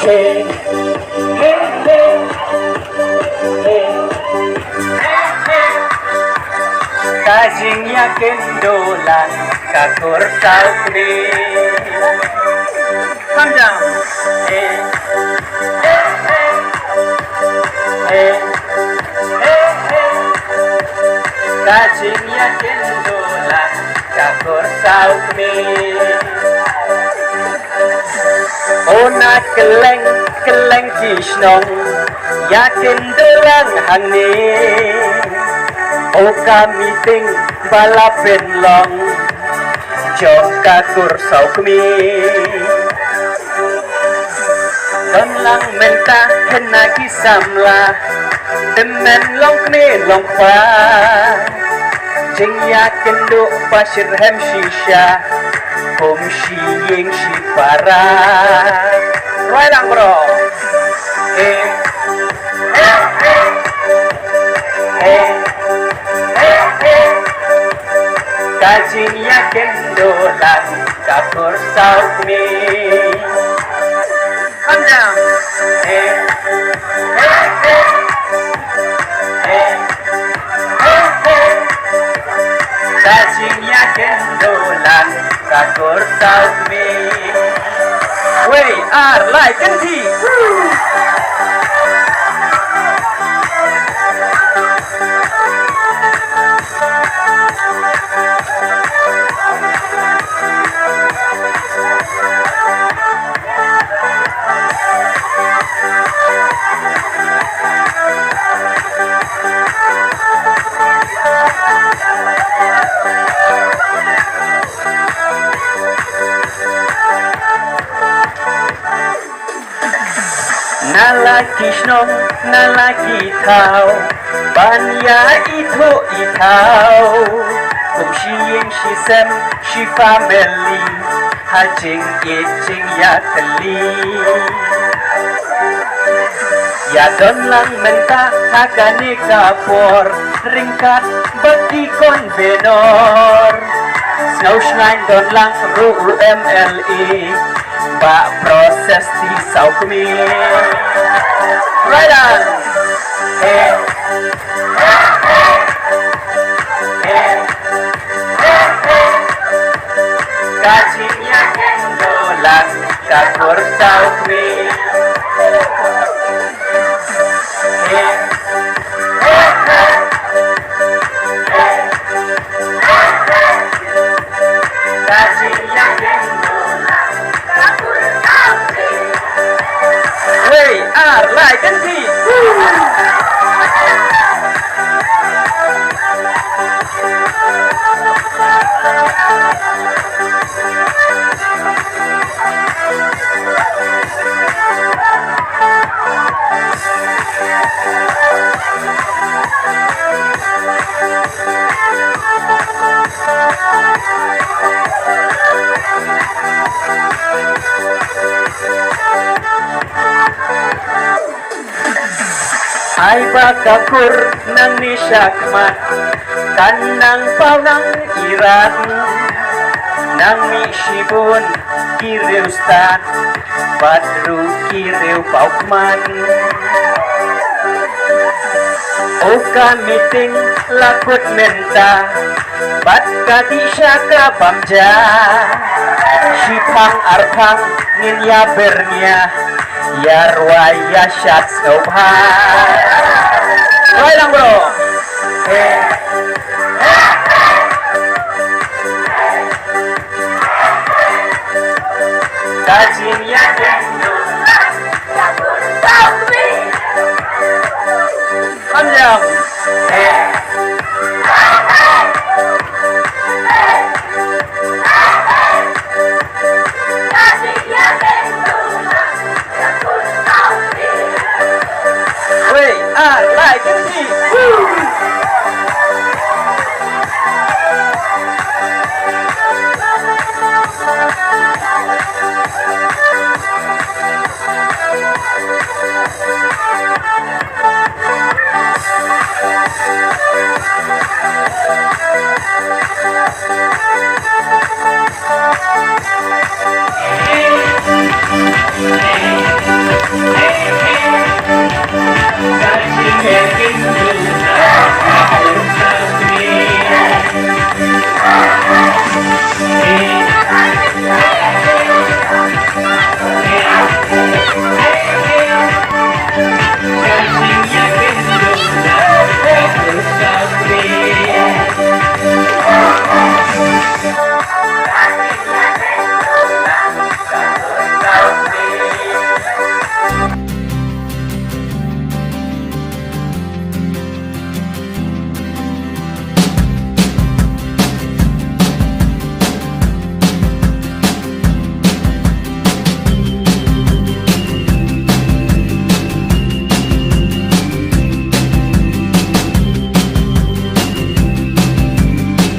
Hey, hey, hey, hey, hey. Kajing yakin dolan kakur saukri. Come down. Hey, hey, hey, hey, hey, hey. Kajing yakin dolan kakur saukri. Ona keleng kisnong yakin dolang hangni Oka meeting balapin long jong kakur saukmi Don lang menta kena kisamla Temen long kni long pa Jing yakin do pasir hem shisha Om shi ying shi para Right on bro Hey Hey Hey Hey Hey Hey Kajing yakin dolan Kakur saukmi Come down Hey Hey Hey Hey Hey Hey Kajing yakin dolan Kakur saukmi We are like and tea Nalaki snong, nalaki tau Banya itu itau Kum shiying shisem, shi family Hajing itching ya teli Ya don lang menta hakani kapor Ringkat bagi konvenor Snow Shrine don lang rule MLE Ba proses di saukmi Right on Hey Hey Hey Hey Hey Hey Kajing yakin dolan kakur saukmi Hey Hey Hey Hey Hey Hey Kajing yakin dolan kakur saukmi We are like and tea Ay bakakur nang nisyakmat Kanang paunang iran Nang misibun kiriustan Badru kiriu paukman Oka meeting lakut menta Bat kati syaka bamja Shipang arpang ninya bernya Yarwaya syat sobha Right on bro Hey Hey Hey Kajing yakin